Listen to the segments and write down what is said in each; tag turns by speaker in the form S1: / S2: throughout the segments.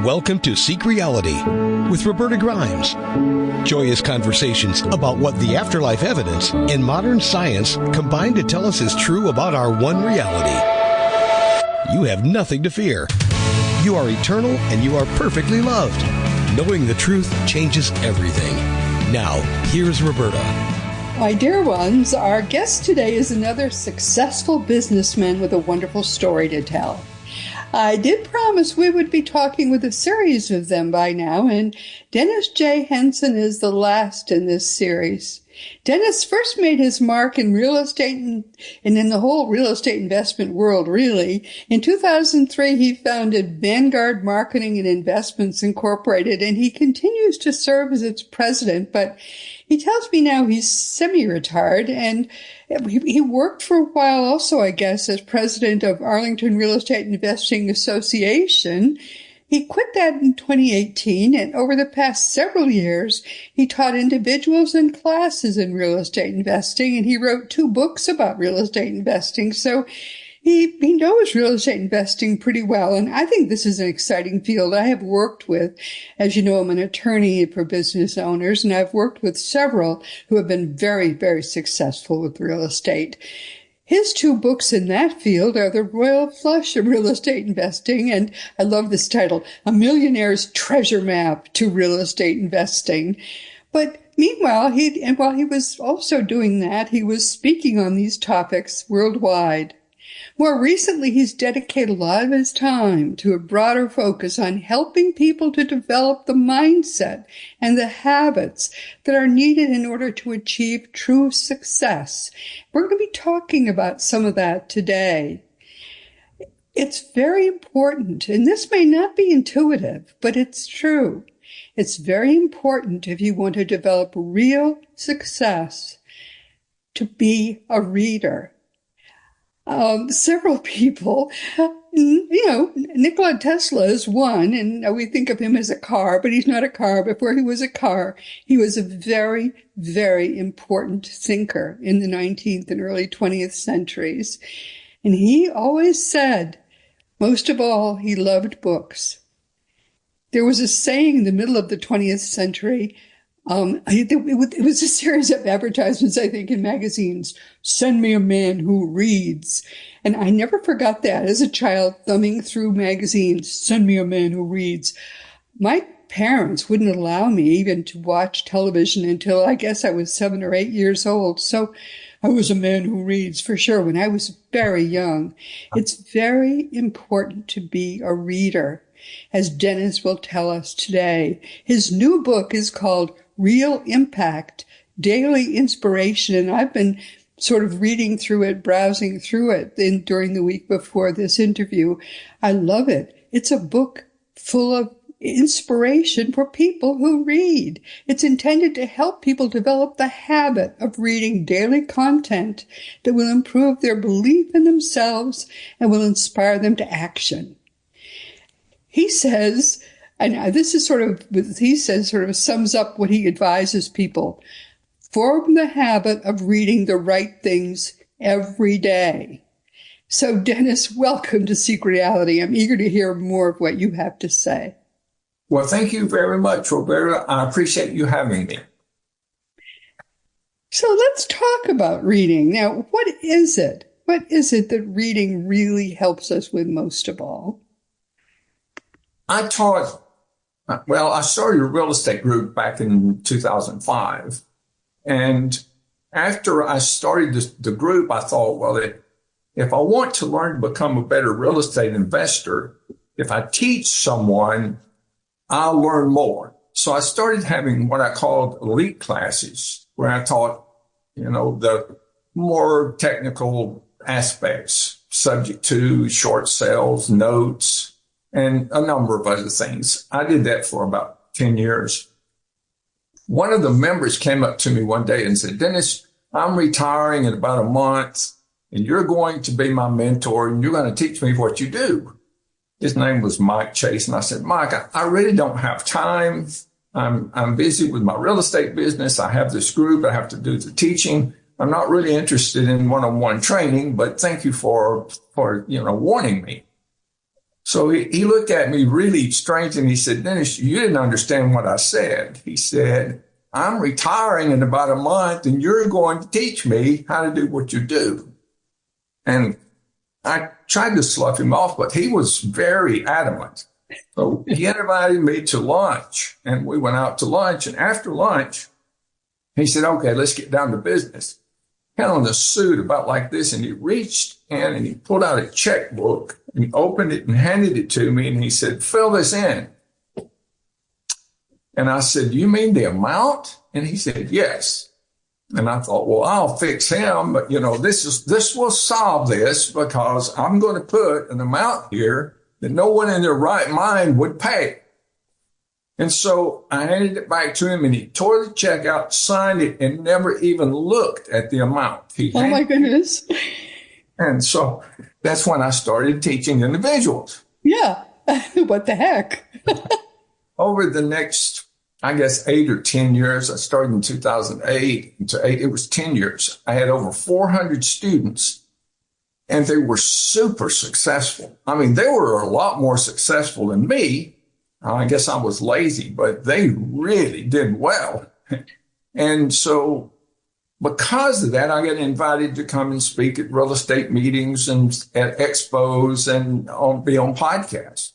S1: Welcome to Seek Reality with Roberta Grimes. Joyous conversations about what the afterlife evidence and modern science combine to tell us is true about our one reality. You have nothing to fear. You are eternal and you are perfectly loved. Knowing the truth changes everything. Now, here's Roberta.
S2: My dear ones, our guest today is another successful businessman with a wonderful story to tell. I did promise we would be talking with a series of them by now, and Dennis J. Henson is the last in this series. Dennis first made his mark in real estate and in the whole real estate investment world, really. In 2003, he founded Vanguard Marketing and Investments Incorporated, and he continues to serve as its president, but he tells me now he's semi-retired, and he worked for a while also, I guess, as president of Arlington Real Estate Investing Association. He quit that in 2018, and over the past several years, he taught individuals and classes in real estate investing, and he wrote 2 books about real estate investing. So he knows real estate investing pretty well, and I think this is an exciting field. I have worked with, as you know, I'm an attorney for business owners, and I've worked with several who have been very, very successful with real estate. His 2 books in that field are The Royal Flush of Real Estate Investing, and I love this title, A Millionaire's Treasure Map to Real Estate Investing. But meanwhile, while he was also doing that, he was speaking on these topics worldwide. More recently, he's dedicated a lot of his time to a broader focus on helping people to develop the mindset and the habits that are needed in order to achieve true success. We're going to be talking about some of that today. It's very important, and this may not be intuitive, but it's true. It's very important if you want to develop real success to be a reader. Several people, Nikola Tesla is one, and we think of him as a car, but he's not a car. Before he was a car, he was a very, very important thinker in the 19th and early 20th centuries. And he always said, most of all, he loved books. There was a saying in the middle of the 20th century, it was a series of advertisements, I think, in magazines. Send me a man who reads. And I never forgot that as a child, thumbing through magazines. Send me a man who reads. My parents wouldn't allow me even to watch television until I guess I was 7 or 8 years old. So I was a man who reads for sure when I was very young. It's very important to be a reader, as Dennis will tell us today. His new book is called Real Impact, Daily Inspiration, and I've been sort of reading through it, browsing through it during the week before this interview. I love it. It's a book full of inspiration for people who read. It's intended to help people develop the habit of reading daily content that will improve their belief in themselves and will inspire them to action. He says, and this is sort of sums up what he advises people. Form the habit of reading the right things every day. So, Dennis, welcome to Seek Reality. I'm eager to hear more of what you have to say.
S3: Well, thank you very much, Roberta. I appreciate you having me.
S2: So let's talk about reading. Now, what is it? What is it that reading really helps us with most of all?
S3: I started a real estate group back in 2005. And after I started the group, I thought, well, if I want to learn to become a better real estate investor, if I teach someone, I'll learn more. So I started having what I called elite classes, where I taught, the more technical aspects, subject to short sales, notes, and a number of other things. I did that for about 10 years. One of the members came up to me one day and said, Dennis, I'm retiring in about a month, and you're going to be my mentor, and you're going to teach me what you do. His name was Mike Chase. And I said, Mike, I really don't have time. I'm busy with my real estate business. I have this group. I have to do the teaching. I'm not really interested in one-on-one training, but thank you for warning me. So he looked at me really strange and he said, Dennis, you didn't understand what I said. He said, I'm retiring in about a month and you're going to teach me how to do what you do. And I tried to slough him off, but he was very adamant. So he invited me to lunch and we went out to lunch. And after lunch, he said, okay, let's get down to business. Had on a suit about like this, and he reached in and he pulled out a checkbook and he opened it and handed it to me. And he said, fill this in. And I said, you mean the amount? And he said, yes. And I thought, well, I'll fix him, but this will solve this because I'm going to put an amount here that no one in their right mind would pay. And so I handed it back to him and he tore the check out, signed it, and never even looked at the amount.
S2: Oh my goodness.
S3: And so that's when I started teaching individuals.
S2: Yeah. What the heck?
S3: Over the next, I guess, 8 or 10 years, I started in 2008. It was 10 years. I had over 400 students and they were super successful. I mean, they were a lot more successful than me. I guess I was lazy, but they really did well. And so because of that, I got invited to come and speak at real estate meetings and at expos and be on podcasts.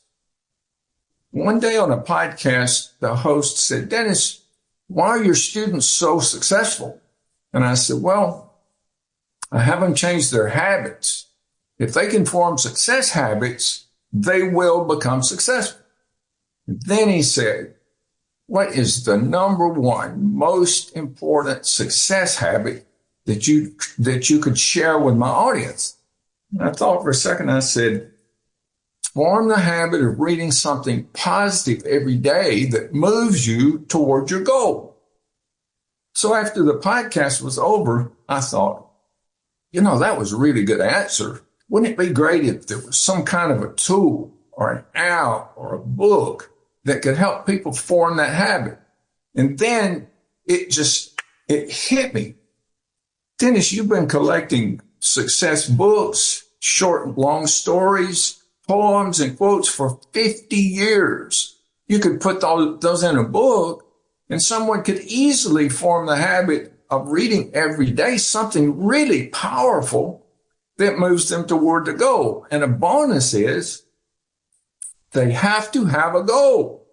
S3: One day on a podcast, the host said, Dennis, why are your students so successful? And I said, well, I haven't changed their habits. If they can form success habits, they will become successful. Then he said, what is the number one most important success habit that you could share with my audience? And I thought for a second, I said, form the habit of reading something positive every day that moves you toward your goal. So after the podcast was over, I thought, that was a really good answer. Wouldn't it be great if there was some kind of a tool or an app or a book that could help people form that habit? And then it hit me. Dennis, you've been collecting success books, short and long stories, poems and quotes for 50 years. You could put those in a book and someone could easily form the habit of reading every day something really powerful that moves them toward the goal. And a bonus is they have to have a goal.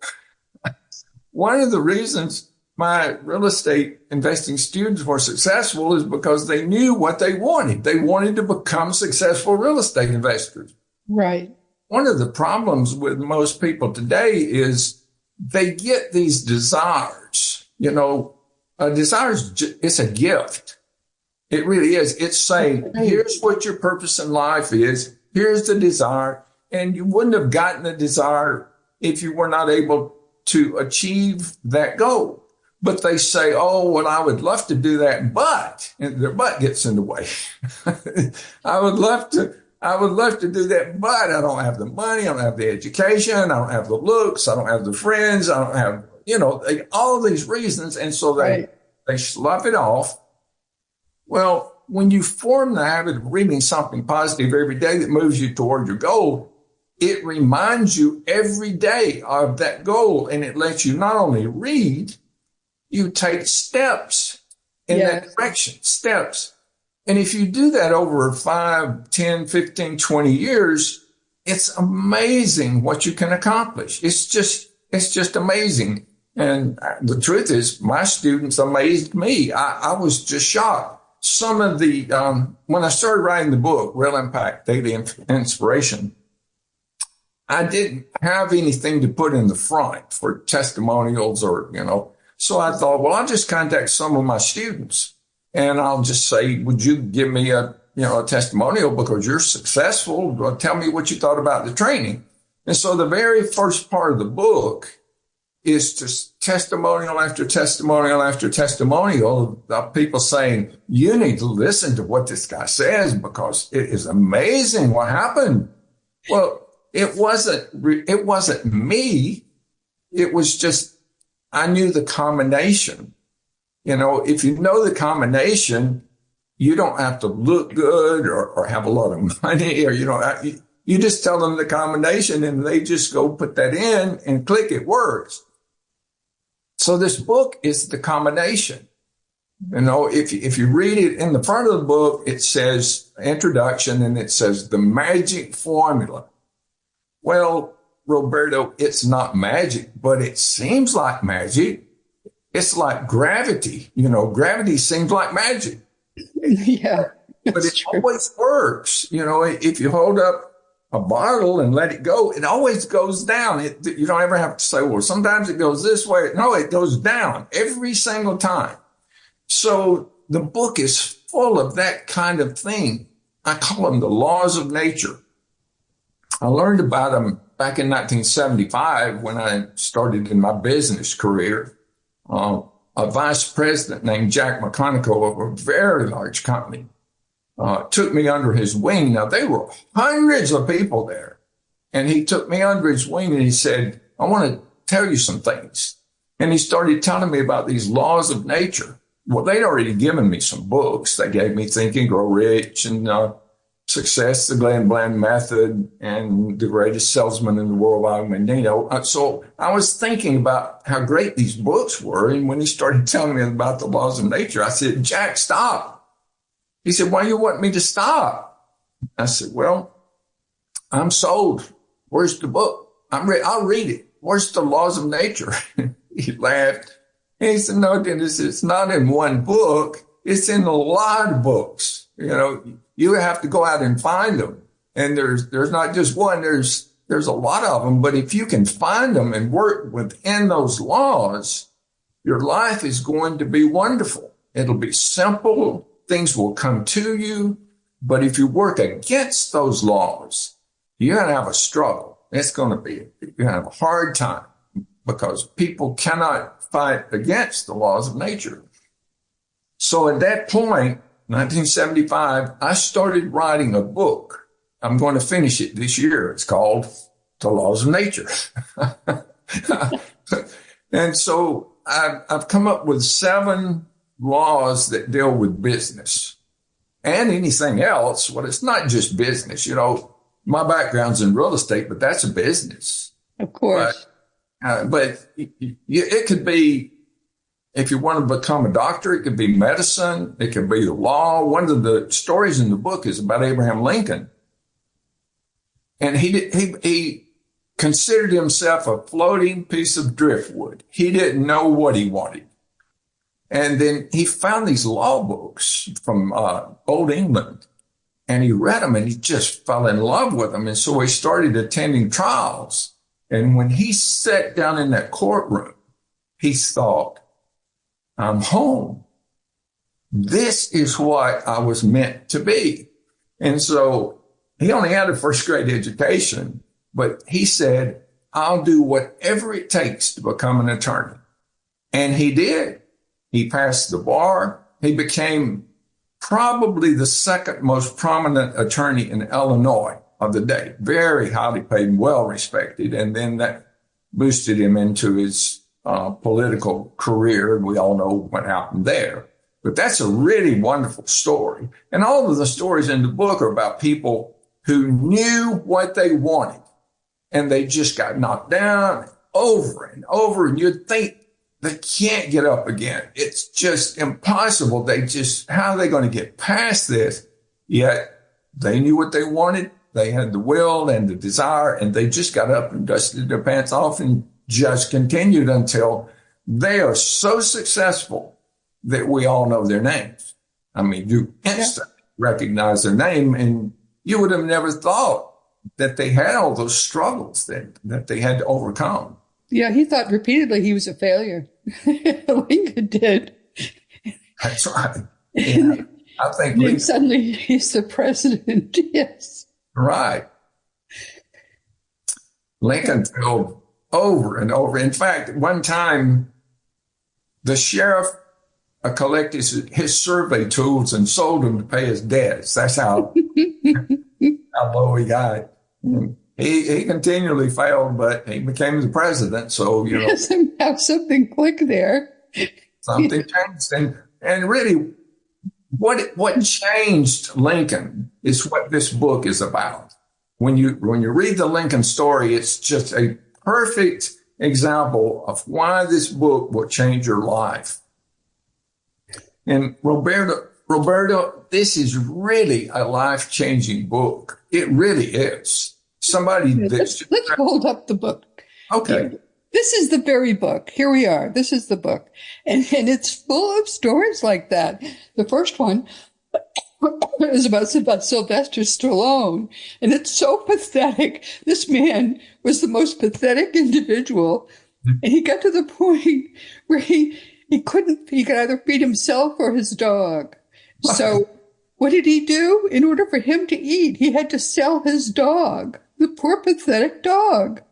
S3: One of the reasons my real estate investing students were successful is because they knew what they wanted. They wanted to become successful real estate investors.
S2: Right.
S3: One of the problems with most people today is they get these desires. A desire is a gift. It really is. It's saying, here's what your purpose in life is. Here's the desire. And you wouldn't have gotten the desire if you were not able to achieve that goal. But they say, oh, well, I would love to do that, but, and their butt gets in the way. I would love to do that, but I don't have the money. I don't have the education. I don't have the looks. I don't have the friends. I don't have, all of these reasons. And so they slough it off. Well, when you form the habit of reading something positive every day that moves you toward your goal, it reminds you every day of that goal. And it lets you not only read, you take steps in that direction, steps. And if you do that over 5, 10, 15, 20 years, it's amazing what you can accomplish. It's just amazing. And the truth is, my students amazed me. I was just shocked. Some of the, when I started writing the book, Real Impact, Daily Inspiration, I didn't have anything to put in the front for testimonials or, so I thought, well, I'll just contact some of my students and I'll just say, would you give me a testimonial because you're successful? Tell me what you thought about the training. And so the very first part of the book is just testimonial after testimonial after testimonial of people saying, you need to listen to what this guy says because it is amazing what happened. Well, it wasn't me. It was just, I knew the combination. If you know the combination, you don't have to look good or have a lot of money or, You just tell them the combination and they just go put that in and click, it works. So this book is the combination. You know, if you read it in the front of the book, it says introduction and it says the magic formula. Well, Roberto, it's not magic, but it seems like magic. It's like gravity. You know, gravity seems like magic.
S2: Yeah.
S3: But it always works. You know, if you hold up a bottle and let it go, it always goes down. You don't ever have to say, well, sometimes it goes this way. No, it goes down every single time. So the book is full of that kind of thing. I call them the laws of nature. I learned about them back in 1975 when I started in my business career. A vice president named Jack McConaughey of a very large company took me under his wing. Now, there were hundreds of people there. And he took me under his wing and he said, I want to tell you some things. And he started telling me about these laws of nature. Well, they'd already given me some books. They gave me Think and Grow Rich and Success, the Glenn Bland Method, and The Greatest Salesman in the World by Menino. So I was thinking about how great these books were. And when he started telling me about the laws of nature, I said, Jack, stop. He said, why do you want me to stop? I said, well, I'm sold. Where's the book? I'll read it. Where's the laws of nature? He laughed. And he said, no, Dennis, it's not in one book. It's in a lot of books. You know, you have to go out and find them. And there's not just one, there's a lot of them. But if you can find them and work within those laws, your life is going to be wonderful. It'll be simple. Things will come to you. But if you work against those laws, you're going to have a struggle. You're going to have a hard time because people cannot fight against the laws of nature. So at that point, 1975, I started writing a book. I'm going to finish it this year. It's called The Laws of Nature. And so I've come up with 7 laws that deal with business and anything else. Well, it's not just business. You know, my background's in real estate, but that's a business.
S2: Of course.
S3: But it could be, if you want to become a doctor, it could be medicine. It could be the law. One of the stories in the book is about Abraham Lincoln. And he considered himself a floating piece of driftwood. He didn't know what he wanted. And then he found these law books from Old England, and he read them and he just fell in love with them. And so he started attending trials. And when he sat down in that courtroom, he thought, I'm home. This is what I was meant to be. And so he only had a first grade education, but he said, I'll do whatever it takes to become an attorney. And he did. He passed the bar. He became probably the second most prominent attorney in Illinois of the day. Very highly paid and well respected. And then that boosted him into his political career. We all know what happened there. But that's a really wonderful story. And all of the stories in the book are about people who knew what they wanted and they just got knocked down over and over. And you'd think they can't get up again. It's just impossible. How are they going to get past this? Yet they knew what they wanted. They had the will and the desire, and they just got up and dusted their pants off and just continued until they are so successful that we all know their names. I mean, you instantly recognize their name, and you would have never thought that they had all those struggles that they had to overcome.
S2: Yeah, he thought repeatedly he was a failure. Lincoln did.
S3: That's right. Yeah, I think
S2: Lincoln, suddenly he's the president. Yes.
S3: Right. Lincoln failed over and over. In fact, one time, the sheriff collected his survey tools and sold them to pay his debts. That's how low he got. He continually failed, but he became the president. So, you know,
S2: somehow something clicked there.
S3: Something changed. And really, what changed Lincoln is what this book is about. when you read the Lincoln story, it's just a perfect example of why this book will change your life. And Roberto, this is really a life-changing book. It really is.
S2: Let's hold up the book.
S3: Okay.
S2: Here. This is the very book. Here we are. This is the book. And it's full of stories like that. The first one is about Sylvester Stallone. And it's so pathetic. This man was the most pathetic individual. And he got to the point where he could either feed himself or his dog. So what did he do? In order for him to eat, he had to sell his dog, the poor pathetic dog.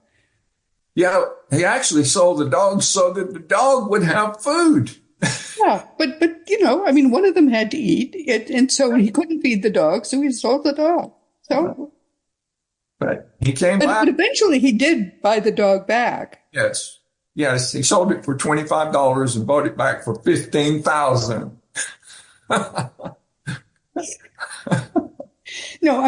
S3: Yeah, he actually sold the dog so that the dog would have food.
S2: Yeah, but one of them had to eat, and so he couldn't feed the dog, so he sold the dog. So,
S3: but he came back.
S2: But eventually, he did buy the dog back.
S3: Yes, he sold it for $25 and bought it back for $15,000.
S2: No,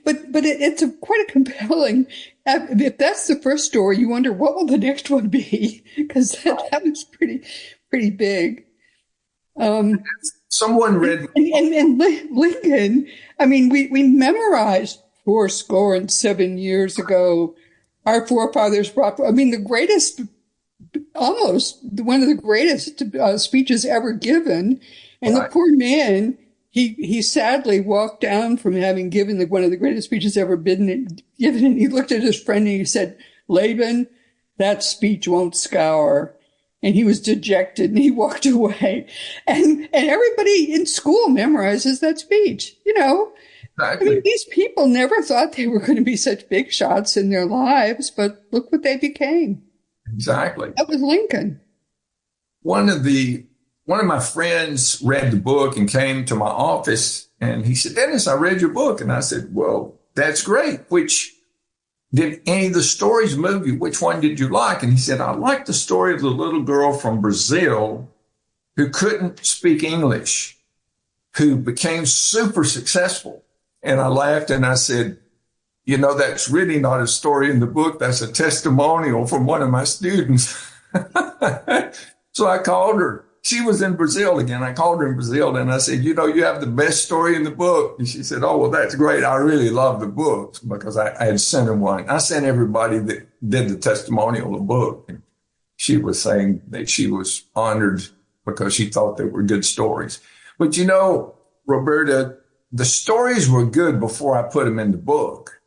S2: but it's quite a compelling. If that's the first story, you wonder what will the next one be, because that was pretty big.
S3: Someone read
S2: and Lincoln. We memorized 407 years ago. Our forefathers brought. The greatest, almost one of the greatest speeches ever given, and right. The poor man. He sadly walked down from having given one of the greatest speeches ever been given, and he looked at his friend and he said, "Laban, that speech won't scour." And he was dejected and he walked away. And everybody in school memorizes that speech, Exactly. These people never thought they were going to be such big shots in their lives, but look what they became.
S3: Exactly.
S2: That was Lincoln.
S3: One of my friends read the book and came to my office and he said, "Dennis, I read your book." And I said, "Well, that's great. Did any of the stories move you? Which one did you like?" And he said, "I like the story of the little girl from Brazil who couldn't speak English, who became super successful." And I laughed and I said, "That's really not a story in the book. That's a testimonial from one of my students." So I called her. She was in Brazil again. I called her in Brazil and I said, "You have the best story in the book." And she said, "Oh, well, that's great. I really love the books," because I had sent her one. I sent everybody that did the testimonial a book. And she was saying that she was honored because she thought they were good stories. But Roberta, the stories were good before I put them in the book.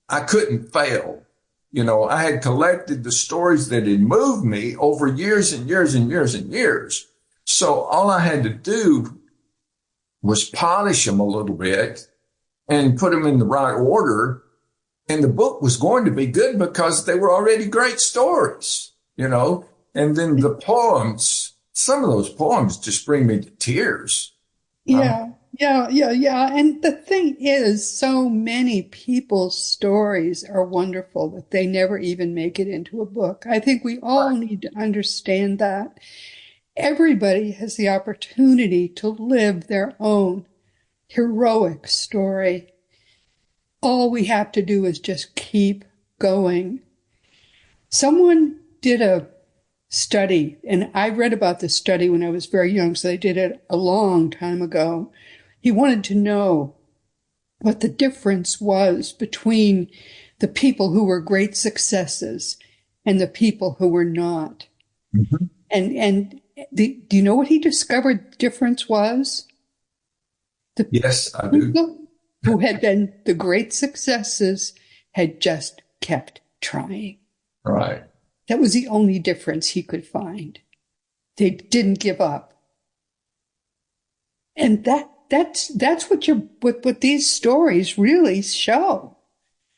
S3: I couldn't fail. I had collected the stories that had moved me over years and years and years and years. So all I had to do was polish them a little bit and put them in the right order. And the book was going to be good because they were already great stories, And then the poems, some of those poems just bring me to tears.
S2: Yeah. Yeah. And the thing is, so many people's stories are wonderful that they never even make it into a book. I think we all need to understand that. Everybody has the opportunity to live their own heroic story. All we have to do is just keep going. Someone did a study, and I read about this study when I was very young, so they did it a long time ago. He wanted to know what the difference was between the people who were great successes and the people who were not. Mm-hmm. And do you know what he discovered the difference was?
S3: Yes, I do.
S2: People who had been the great successes had just kept trying.
S3: Right.
S2: That was the only difference he could find. They didn't give up. And that's what these stories really show.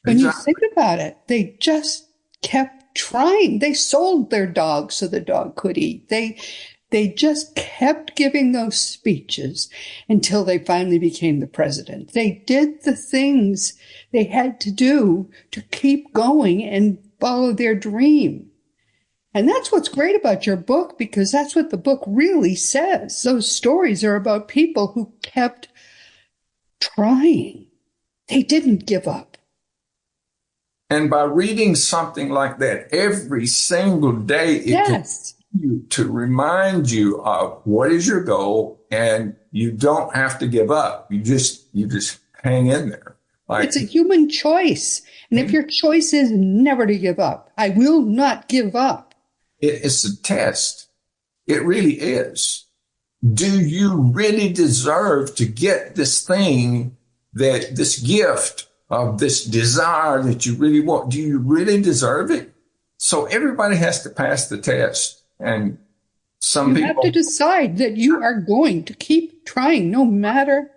S2: When you think about it, they just kept trying. They sold their dog so the dog could eat. They just kept giving those speeches until they finally became the president. They did the things they had to do to keep going and follow their dream. And that's what's great about your book, because that's what the book really says. Those stories are about people who kept trying. They didn't give up.
S3: And by reading something like that every single day, it can to remind you of what is your goal, and you don't have to give up. You just hang in there.
S2: It's a human choice. And if your choice is never to give up, I will not give up.
S3: It's a test. It really is. Do you really deserve to get this thing, this gift of this desire that you really want? Do you really deserve it? So everybody has to pass the test. And some people
S2: have to decide that you are going to keep trying no matter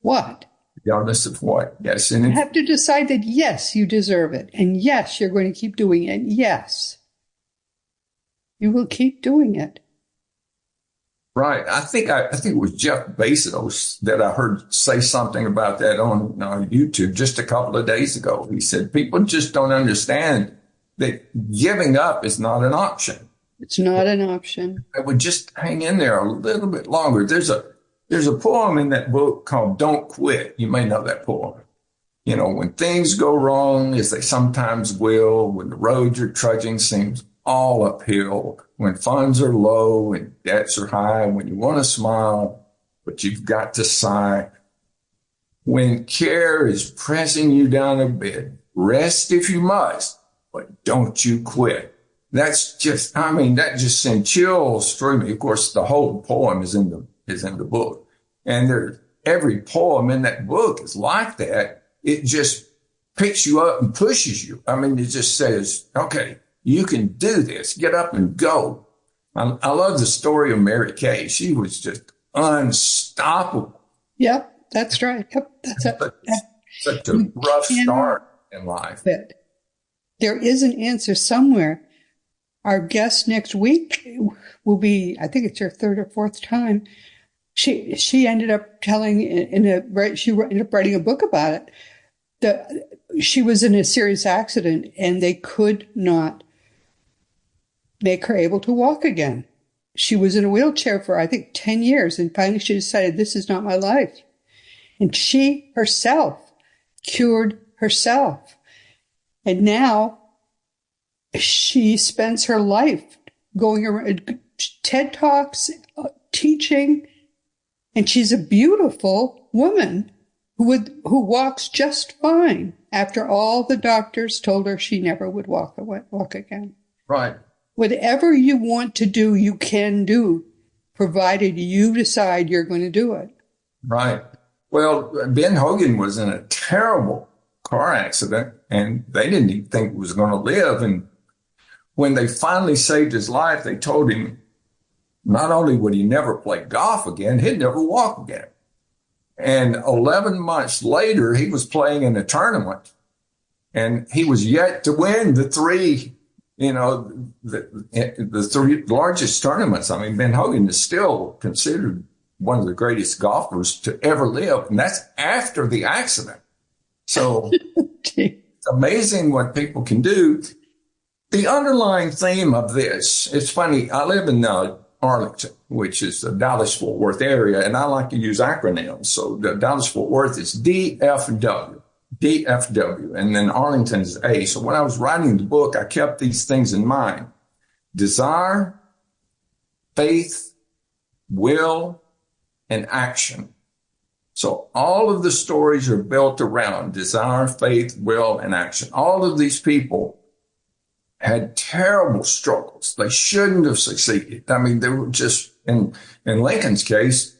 S2: what.
S3: Regardless of what, yes. And
S2: you have to decide that, yes, you deserve it. And yes, you're going to keep doing it. Yes, you will keep doing it.
S3: Right. I think it was Jeff Bezos that I heard say something about that on YouTube just a couple of days ago. He said, people just don't understand that giving up is not an option.
S2: It's not an option.
S3: I would just hang in there a little bit longer. There's a poem in that book called Don't Quit. You may know that poem. You know, when things go wrong, as they sometimes will, when the road you're trudging seems all uphill, when funds are low and debts are high, when you want to smile, but you've got to sigh, when care is pressing you down a bit, rest if you must, but don't you quit. That just sent chills through me. Of course, the whole poem is in the book. And every poem in that book is like that. It just picks you up and pushes you. I mean, it just says, okay, you can do this. Get up and go. I love the story of Mary Kay. She was just unstoppable.
S2: Yep, that's right. Yep,
S3: such a rough start in life.
S2: There is an answer somewhere. Our guest next week will be, I think it's her third or fourth time. She ended up she ended up writing a book about it. She was in a serious accident and they could not make her able to walk again. She was in a wheelchair for, I think, 10 years. And finally she decided, this is not my life. And she herself cured herself. And now she spends her life going around TED Talks, teaching, and she's a beautiful woman who walks just fine after all the doctors told her she never would walk again.
S3: Right.
S2: Whatever you want to do, you can do, provided you decide you're going to do it.
S3: Right. Well, Ben Hogan was in a terrible car accident, and they didn't even think he was going to live. And when they finally saved his life, they told him not only would he never play golf again, he'd never walk again. And 11 months later, he was playing in a tournament, and he was yet to win the three largest tournaments. I mean, Ben Hogan is still considered one of the greatest golfers to ever live, and that's after the accident. So it's amazing what people can do. The underlying theme of this, it's funny, I live in Arlington, which is the Dallas-Fort Worth area, and I like to use acronyms. So the Dallas-Fort Worth is DFW, and then Arlington is A. So when I was writing the book, I kept these things in mind: desire, faith, will, and action. So all of the stories are built around desire, faith, will, and action. All of these people had terrible struggles. They shouldn't have succeeded. I mean, they were just, in Lincoln's case,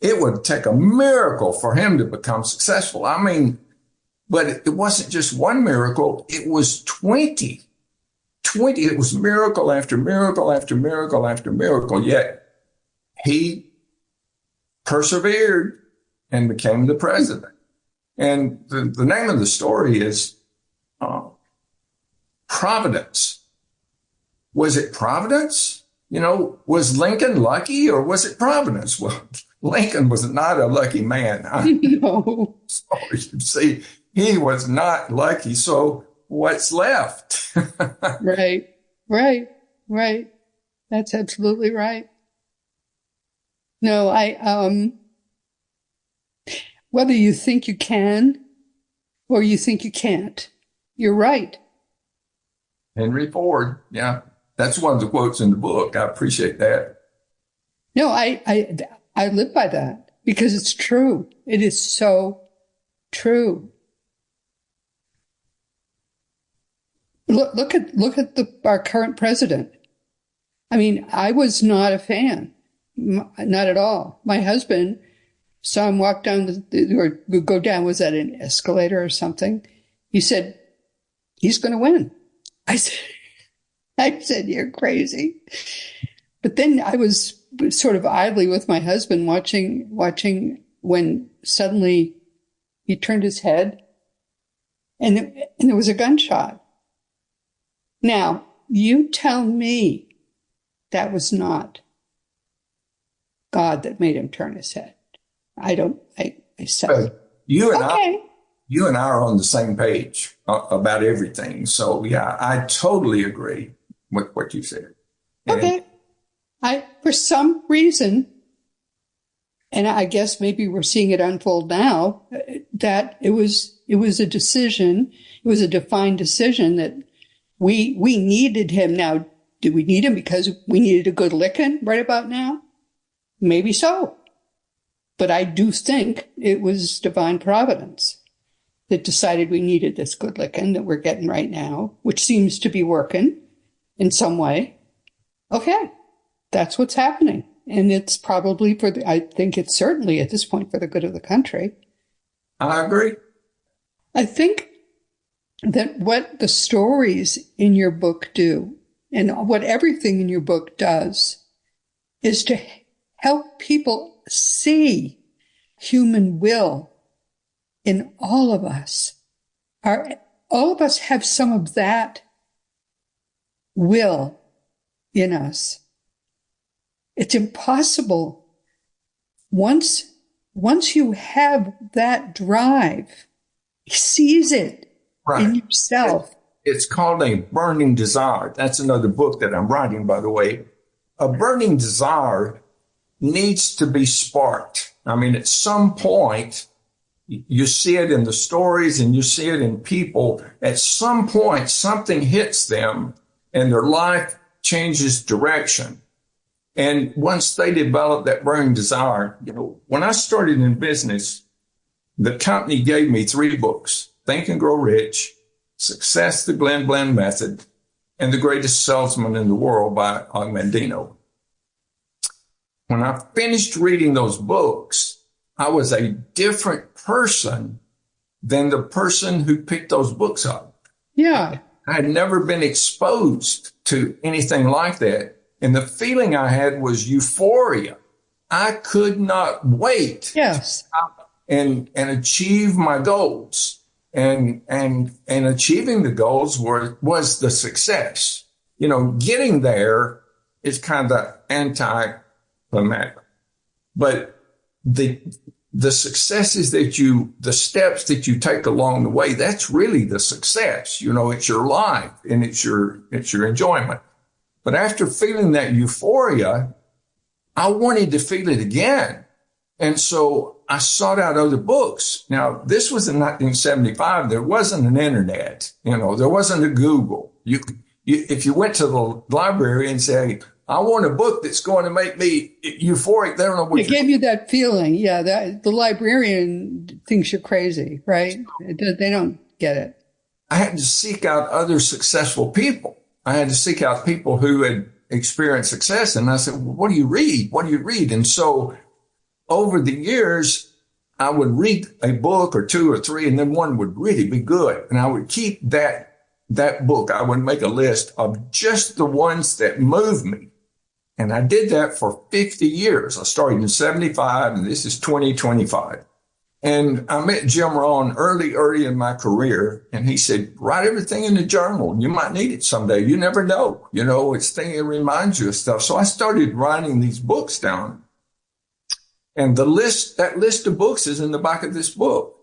S3: it would take a miracle for him to become successful. I mean, but it wasn't just one miracle. It was 20. It was miracle after miracle after miracle after miracle. Yet he persevered and became the president. And the name of the story is Providence. Was it Providence? Was Lincoln lucky, or was it Providence? Well, Lincoln was not a lucky man.
S2: No.
S3: So you see, he was not lucky. So what's left?
S2: Right. That's absolutely right. No, whether you think you can or you think you can't, You're right.
S3: Henry Ford. Yeah. That's one of the quotes in the book. I appreciate that.
S2: No, I live by that because it's true. It is so true. Look at our current president. I mean, I was not a fan, not at all. My husband saw him walk down or go down. Was that an escalator or something? He said, "He's going to win." I said, "You're crazy." But then I was sort of idly with my husband watching when suddenly he turned his head and there was a gunshot. Now, you tell me that was not God that made him turn his head. I said,
S3: you and
S2: okay.
S3: You and I are on the same page about everything. So yeah, I totally agree with what you said.
S2: Okay. For some reason, and I guess maybe we're seeing it unfold now, that it was a decision, it was a defined decision that we needed him. Now, did we need him because we needed a good licking right about now? Maybe so. But I do think it was divine providence that decided we needed this good licking that we're getting right now, which seems to be working in some way. Okay, that's what's happening. And it's probably I think it's certainly at this point for the good of the country.
S3: I agree.
S2: I think that what the stories in your book do, and what everything in your book does, is to help people see human will in all of us. All of us have some of that will in us. It's impossible. Once you have that drive, seize it in yourself.
S3: It's called a burning desire. That's another book that I'm writing, by the way. A burning desire needs to be sparked. I mean, at some point, you see it in the stories and you see it in people. At some point, something hits them and their life changes direction. And once they develop that burning desire, when I started in business, the company gave me 3 books: Think and Grow Rich, Success, the Glenn Blend Method, and The Greatest Salesman in the World by Og Mandino. When I finished reading those books, I was a different person than the person who picked those books up.
S2: Yeah.
S3: I had never been exposed to anything like that. And the feeling I had was euphoria. I could not wait.
S2: Yes.
S3: And achieve my goals. And achieving the goals was the success. Getting there is kind of anticlimactic. But the successes the steps that you take along the way, that's really the success. It's your life and it's your enjoyment. But after feeling that euphoria, I wanted to feel it again. And so I sought out other books. Now, this was in 1975. There wasn't an internet. There wasn't a Google. If you went to the library and say, I want a book that's going to make me euphoric, they don't know what
S2: it gave you that feeling. Yeah, the librarian thinks you're crazy, right? They don't get it.
S3: I had to seek out other successful people. I had to seek out people who had experienced success. And I said, well, what do you read? What do you read? And so over the years, I would read a book or 2 or 3, and then one would really be good. And I would keep that book. I would make a list of just the ones that moved me. And I did that for 50 years. I started in 75, and this is 2025. And I met Jim Rohn early in my career, and he said, write everything in the journal. You might need it someday. You never know. It reminds you of stuff. So I started writing these books down. And that list of books is in the back of this book.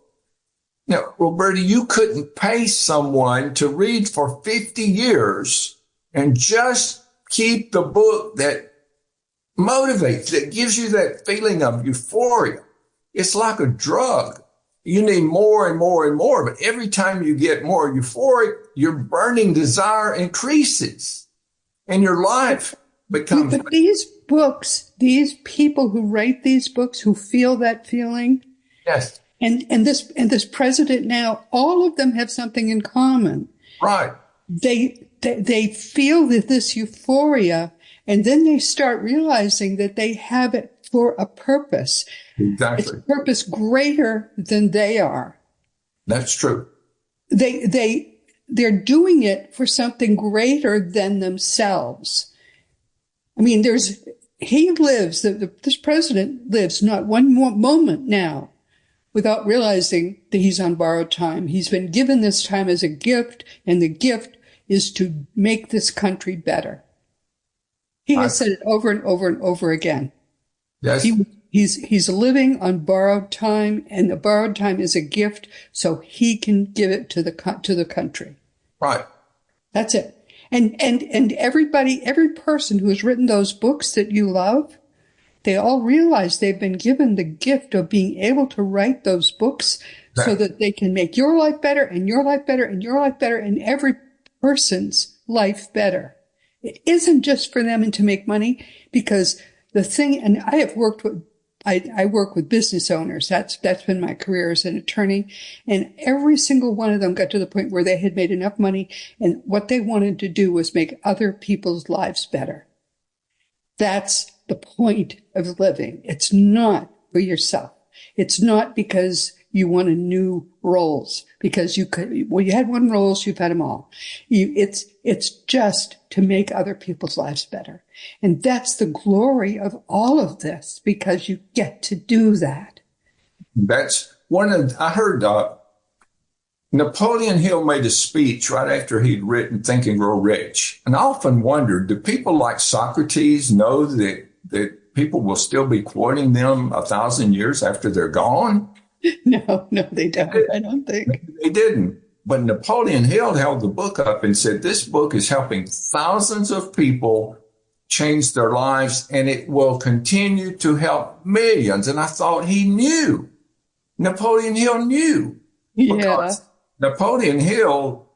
S3: Now, Roberta, you couldn't pay someone to read for 50 years and just keep the book that motivates, that gives you that feeling of euphoria. It's like a drug. you need more and more and more. But every time you get more euphoric, your burning desire increases and your life becomes.
S2: But these books, these people who write these books, who feel that feeling,
S3: Yes.
S2: and this president now, all of them have something in common.
S3: Right.
S2: They feel that this euphoria, and then they start realizing that they have it for a purpose.
S3: Exactly.
S2: It's a purpose greater than they are.
S3: That's true.
S2: They're doing it for something greater than themselves. I mean, this president lives not one more moment now without realizing that he's on borrowed time. He's been given this time as a gift, and the gift is to make this country better. He has said it over and over and over again.
S3: Yes.
S2: He's living on borrowed time, and the borrowed time is a gift, so he can give it to the country.
S3: Right.
S2: That's it. And every person who has written those books that you love, they all realize they've been given the gift of being able to write those books so that they can make your life better and your life better and your life better and every person's life better. It isn't just for them and to make money, because the thing, and I work with business owners. That's been my career as an attorney. And every single one of them got to the point where they had made enough money, and what they wanted to do was make other people's lives better. That's the point of living. It's not for yourself. It's not because you want a new roles, because you had one roles, you've had them all. It's just to make other people's lives better. And that's the glory of all of this, because you get to do that.
S3: That's I heard Napoleon Hill made a speech right after he'd written Think and Grow Rich. And I often wondered, do people like Socrates know that people will still be quoting them 1,000 years after they're gone?
S2: No, they don't. I don't think.
S3: They didn't. But Napoleon Hill held the book up and said, this book is helping thousands of people change their lives, and it will continue to help millions. And I thought he knew. Napoleon Hill knew.
S2: Yeah.
S3: Napoleon Hill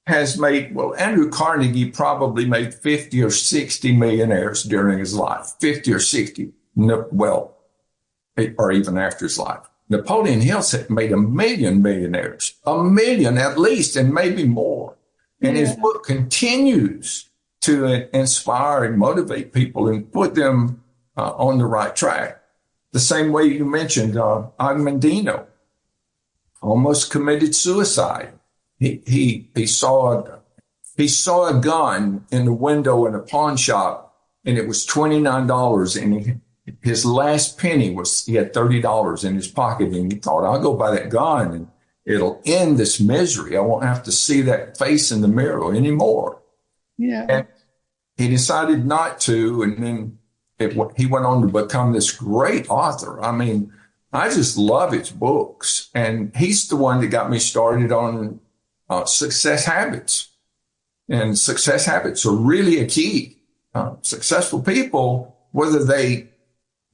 S3: has made, Andrew Carnegie probably made 50 or 60 millionaires during his life, 50 or 60, or even after his life. Napoleon Hill made 1 million millionaires, 1 million at least, and maybe more. And his book continues to inspire and motivate people and put them on the right track. The same way you mentioned, Agmendino almost committed suicide. He saw a gun in the window in a pawn shop, and it was $29, and his last penny was, he had $30 in his pocket, and he thought, I'll go buy that gun and it'll end this misery. I won't have to see that face in the mirror anymore.
S2: Yeah.
S3: And he decided not to, and then he went on to become this great author. I mean, I just love his books, and he's the one that got me started on success habits. And success habits are really a key. Successful people, whether they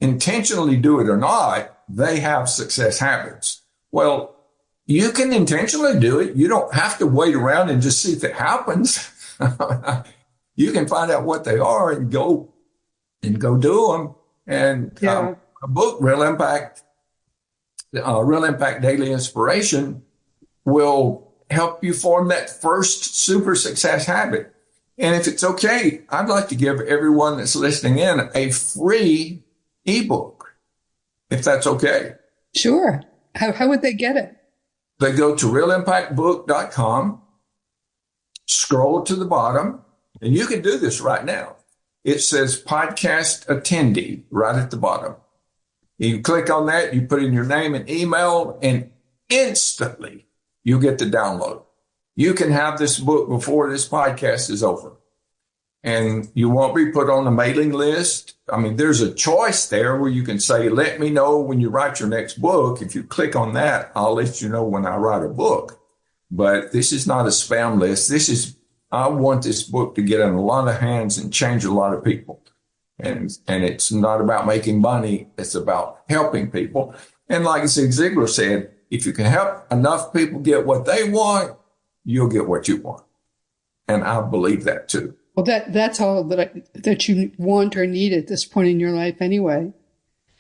S3: intentionally do it or not, they have success habits. Well, you can intentionally do it. You don't have to wait around and just see if it happens. You can find out what they are and go do them. And a book, Real Impact Daily Inspiration, will help you form that first super success habit. And if it's okay, I'd like to give everyone that's listening in a free ebook, if that's okay.
S2: Sure. How would they get it?
S3: They go to realimpactbook.com, scroll to the bottom, and you can do this right now. It says podcast attendee right at the bottom. You click on that, you put in your name and email, and instantly you get the download. You can have this book before this podcast is over. And you won't be put on the mailing list. I mean, there's a choice there where you can say, let me know when you write your next book. If you click on that, I'll let you know when I write a book. But this is not a spam list. I want this book to get in a lot of hands and change a lot of people. And it's not about making money. It's about helping people. And like Zig Ziglar said, if you can help enough people get what they want, you'll get what you want. And I believe that too.
S2: Well, that's all that you want or need at this point in your life anyway.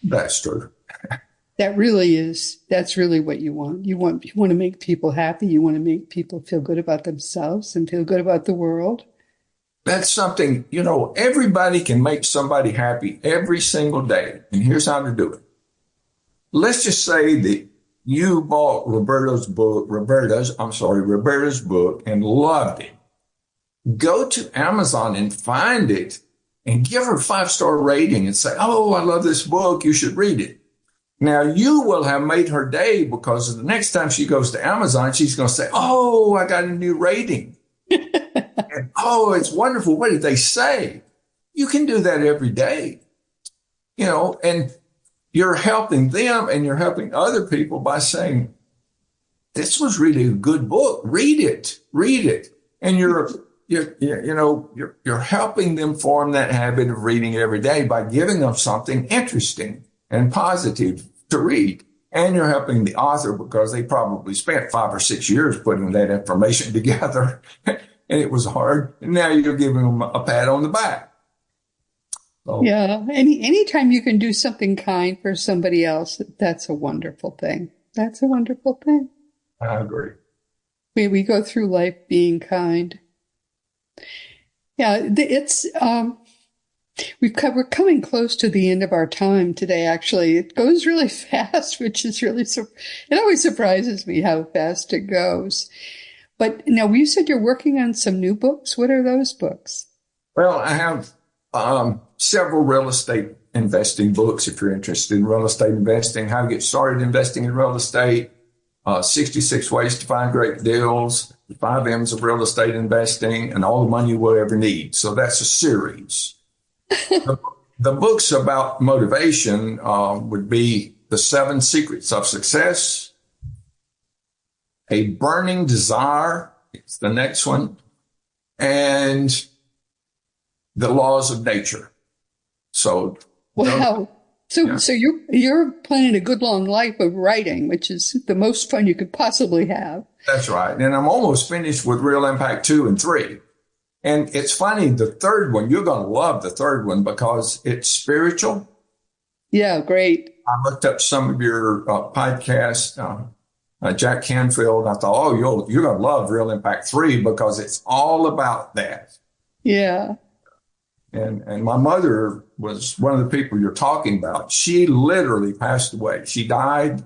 S3: That's true.
S2: That's really what you want. You want to make people happy. You want to make people feel good about themselves and feel good about the world.
S3: That's something, everybody can make somebody happy every single day. And here's how to do it. Let's just say that you bought Roberta's book and loved it. Go to Amazon and find it and give her a 5-star rating and say, oh, I love this book. You should read it. Now you will have made her day, because the next time she goes to Amazon, she's going to say, oh, I got a new rating. And, oh, it's wonderful. What did they say? You can do that every day, and you're helping them and you're helping other people by saying, this was really a good book. Read it. And you're helping them form that habit of reading every day by giving them something interesting and positive to read. And you're helping the author, because they probably spent 5 or 6 years putting that information together. And it was hard. And now you're giving them a pat on the back. So,
S2: yeah. Anytime you can do something kind for somebody else, that's a wonderful thing. That's a wonderful thing.
S3: I agree.
S2: We go through life being kind. Yeah, we're coming close to the end of our time today, actually. It goes really fast, which is it always surprises me how fast it goes. But now, you said you're working on some new books. What are those books?
S3: Well, I have several real estate investing books. If you're interested in real estate investing, how to get started investing in real estate, 66 ways to find great deals, the 5 M's of real estate investing, and all the money you will ever need. So that's a series. The books about motivation would be The 7 Secrets of Success, A Burning Desire, it's the next one, and The Laws of Nature. So,
S2: wow. So you're planning a good long life of writing, which is the most fun you could possibly have.
S3: That's right. And I'm almost finished with Real Impact 2 and 3. And it's funny, the third one, you're going to love the third one because it's spiritual.
S2: Yeah, great.
S3: I looked up some of your podcasts, Jack Canfield. I thought, oh, you're going to love Real Impact 3 because it's all about that.
S2: Yeah.
S3: And my mother was one of the people you're talking about. She literally passed away. She died.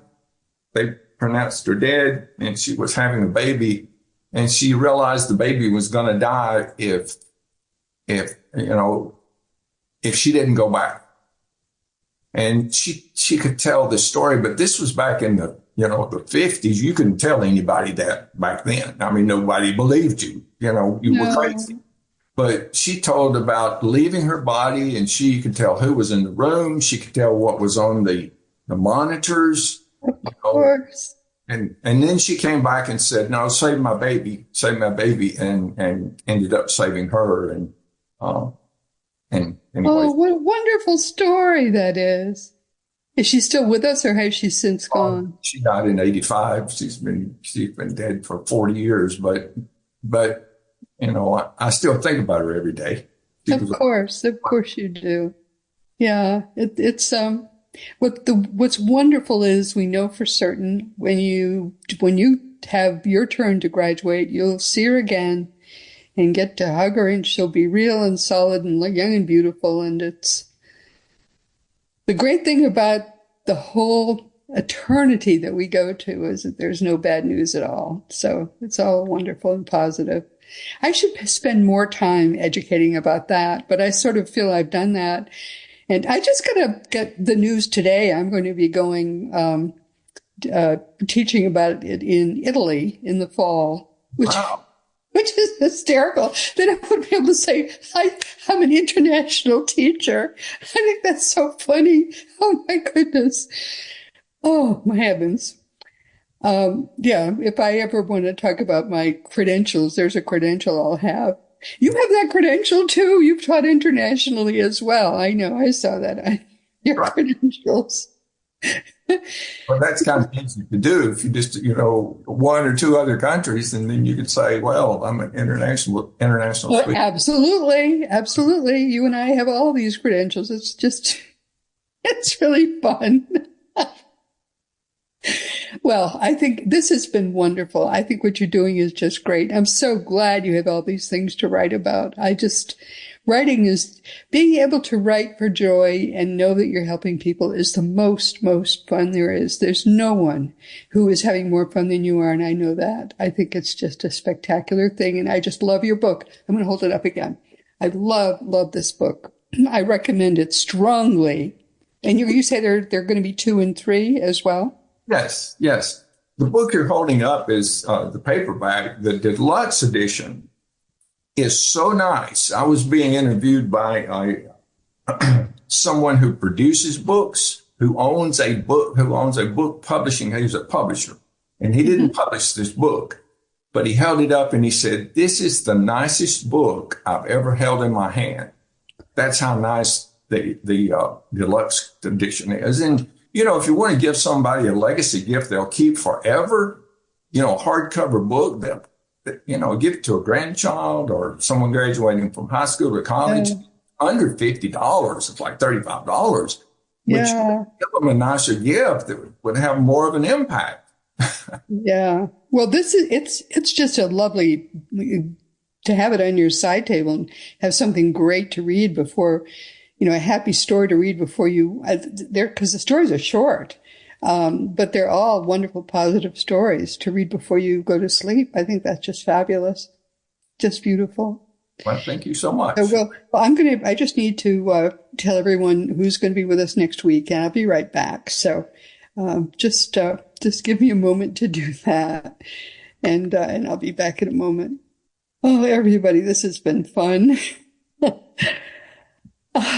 S3: They pronounced her dead, and she was having a baby. And she realized the baby was going to die if she didn't go back. And she could tell this story, but this was back in the 50s. You couldn't tell anybody that back then. I mean, nobody believed you. You were crazy. But she told about leaving her body, and she could tell who was in the room. She could tell what was on the monitors.
S2: Of course.
S3: And then she came back and said, no, save my baby, and ended up saving her. And anyway.
S2: Oh, what a wonderful story that is. Is she still with us, or has she since gone?
S3: She died in 85. She's been dead for 40 years, but I still think about her every day.
S2: Of course you do. Yeah, it's what's wonderful is we know for certain when you have your turn to graduate, you'll see her again and get to hug her, and she'll be real and solid and young and beautiful. And it's the great thing about the whole eternity that we go to is that there's no bad news at all. So it's all wonderful and positive. I should spend more time educating about that, but I sort of feel I've done that. And I just got to get the news today. I'm going to be going, teaching about it in Italy in the fall, which is hysterical. Then I would be able to say, I'm an international teacher. I think that's so funny. Oh my goodness. Oh my heavens. If I ever want to talk about my credentials, there's a credential I'll have. You have that credential too. You've taught internationally as well. I know. I saw that on your credentials.
S3: But that's kind of easy to do if you just, one or two other countries, and then you could say, well, I'm an international
S2: Well,
S3: speaker.
S2: absolutely. Absolutely. You and I have all these credentials. It's just, it's really fun. Well, I think this has been wonderful. I think what you're doing is just great. I'm so glad you have all these things to write about. Writing is being able to write for joy and know that you're helping people is the most fun there is. There's no one who is having more fun than you are, and I know that. I think it's just a spectacular thing, and I just love your book. I'm going to hold it up again. I love this book. I recommend it strongly. And you say there are going to be 2 and 3 as well?
S3: Yes, yes. The book you're holding up is the paperback. The deluxe edition is so nice. I was being interviewed by someone who produces books, who owns a book publishing. He's a publisher, and he didn't publish this book, but he held it up and he said, "This is the nicest book I've ever held in my hand." That's how nice the deluxe edition is. And if you want to give somebody a legacy gift they'll keep forever, hardcover book, give it to a grandchild or someone graduating from high school or college, under $50. It's like $35, which would give them a nicer gift that would have more of an impact.
S2: Yeah. Well, it's just a lovely to have it on your side table and have something great to read before, a happy story to read before because the stories are short. But they're all wonderful, positive stories to read before you go to sleep. I think that's just fabulous. Just beautiful.
S3: Well, thank you so much.
S2: Well, I just need to tell everyone who's going to be with us next week, and I'll be right back. So just give me a moment to do that, and I'll be back in a moment. Oh, everybody, this has been fun.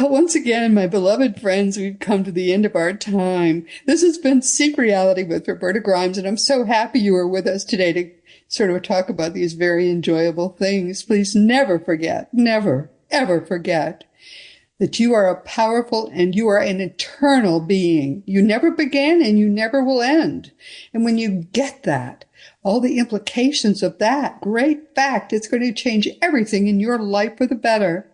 S2: Once again, my beloved friends, we've come to the end of our time. This has been Seek Reality with Roberta Grimes, and I'm so happy you were with us today to sort of talk about these very enjoyable things. Please never forget, never, ever forget that you are a powerful and you are an eternal being. You never began and you never will end. And when you get that, all the implications of that great fact, it's going to change everything in your life for the better.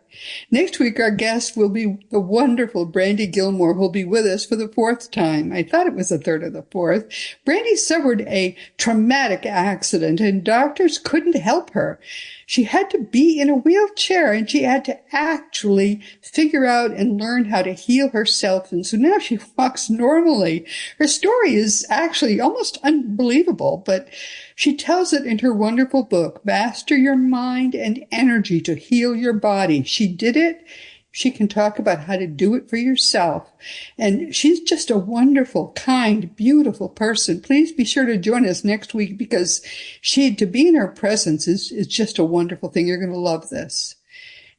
S2: Next week, our guest will be the wonderful Brandy Gilmore, who'll be with us for the 4th time. I thought it was the 3rd or the 4th. Brandy suffered a traumatic accident, and doctors couldn't help her. She had to be in a wheelchair, and she had to actually figure out and learn how to heal herself. And so now she walks normally. Her story is actually almost unbelievable, but she tells it in her wonderful book, Master Your Mind and Energy to Heal Your Body. She did it. She can talk about how to do it for yourself. And she's just a wonderful, kind, beautiful person. Please be sure to join us next week because to be in her presence is just a wonderful thing. You're going to love this.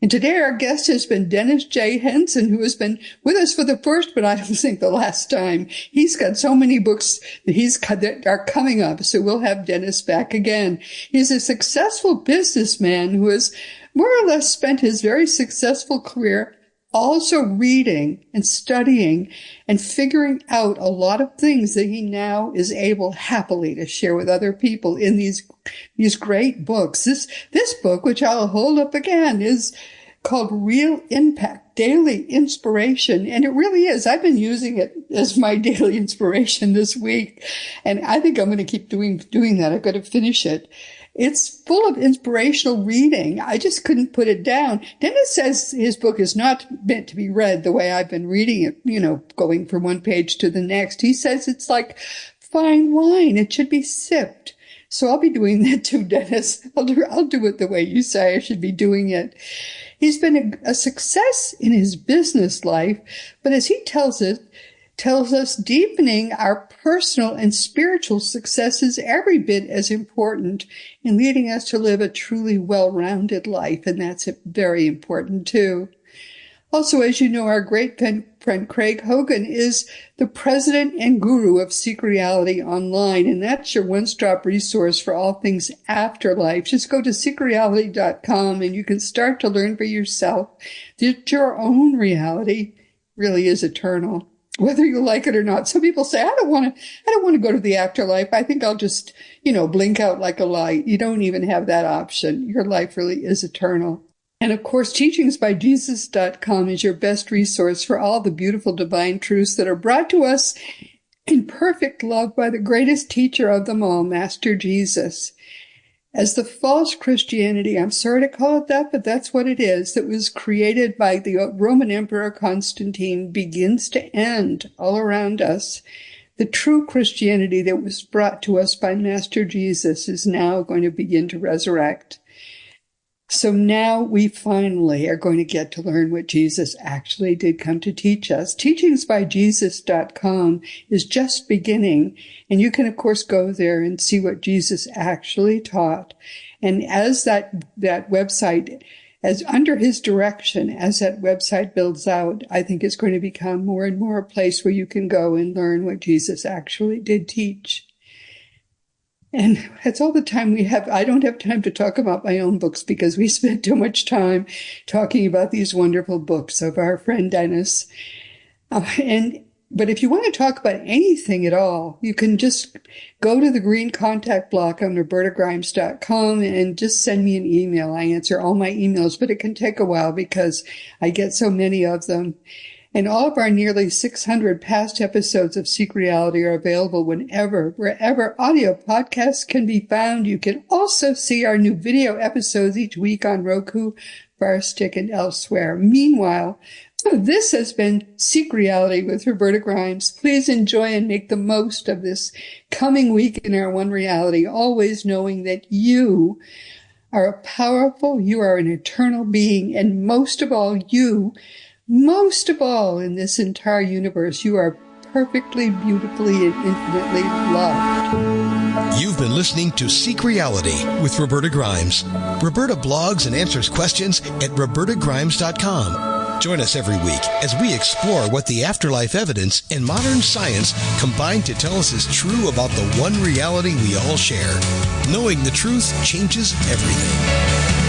S2: And today our guest has been Dennis J. Henson, who has been with us for the first, but I don't think the last time. He's got so many books that are coming up, so we'll have Dennis back again. He's a successful businessman who has more or less spent his very successful career also reading and studying and figuring out a lot of things that he now is able happily to share with other people in these great books. This book, which I'll hold up again, is called Real Impact, Daily Inspiration. And it really is. I've been using it as my daily inspiration this week. And I think I'm going to keep doing that. I've got to finish it. It's full of inspirational reading. I just couldn't put it down. Dennis says his book is not meant to be read the way I've been reading it, going from one page to the next. He says it's like fine wine. It should be sipped. So I'll be doing that too, Dennis. I'll do it the way you say I should be doing it. He's been a success in his business life, but as he tells us deepening our personal and spiritual success is every bit as important in leading us to live a truly well-rounded life. And that's very important too. Also, as you know, our great friend Craig Hogan is the president and guru of Seek Reality Online. And that's your one-stop resource for all things afterlife. Just go to seekreality.com and you can start to learn for yourself that your own reality really is eternal. whether you like it or not. Some people say, I don't want to go to the afterlife. I think I'll just, blink out like a light. You don't even have that option. Your life really is eternal. And of course, teachingsbyjesus.com is your best resource for all the beautiful divine truths that are brought to us in perfect love by the greatest teacher of them all, Master Jesus. As the false Christianity, I'm sorry to call it that, but that's what it is, that was created by the Roman Emperor Constantine begins to end all around us, the true Christianity that was brought to us by Master Jesus is now going to begin to resurrect. So now we finally are going to get to learn what Jesus actually did come to teach us. Teachingsbyjesus.com is just beginning, and you can, of course, go there and see what Jesus actually taught. And as that website, as under his direction, as that website builds out, I think it's going to become more and more a place where you can go and learn what Jesus actually did teach. And that's all the time we have. I don't have time to talk about my own books because we spent too much time talking about these wonderful books of our friend Dennis. But if you want to talk about anything at all, you can just go to the green contact block on robertagrimes.com and just send me an email. I answer all my emails, but it can take a while because I get so many of them. And all of our nearly 600 past episodes of Seek Reality are available wherever audio podcasts can be found. You can also see our new video episodes each week on Roku, Fire Stick, and elsewhere. Meanwhile, this has been Seek Reality with Roberta Grimes. Please enjoy and make the most of this coming week in our one reality, always knowing that you are powerful, you are an eternal being, and most of all in this entire universe, you are perfectly, beautifully, and infinitely loved.
S1: You've been listening to Seek Reality with Roberta Grimes. Roberta blogs and answers questions at robertagrimes.com. Join us every week as we explore what the afterlife evidence and modern science combine to tell us is true about the one reality we all share. Knowing the truth changes everything.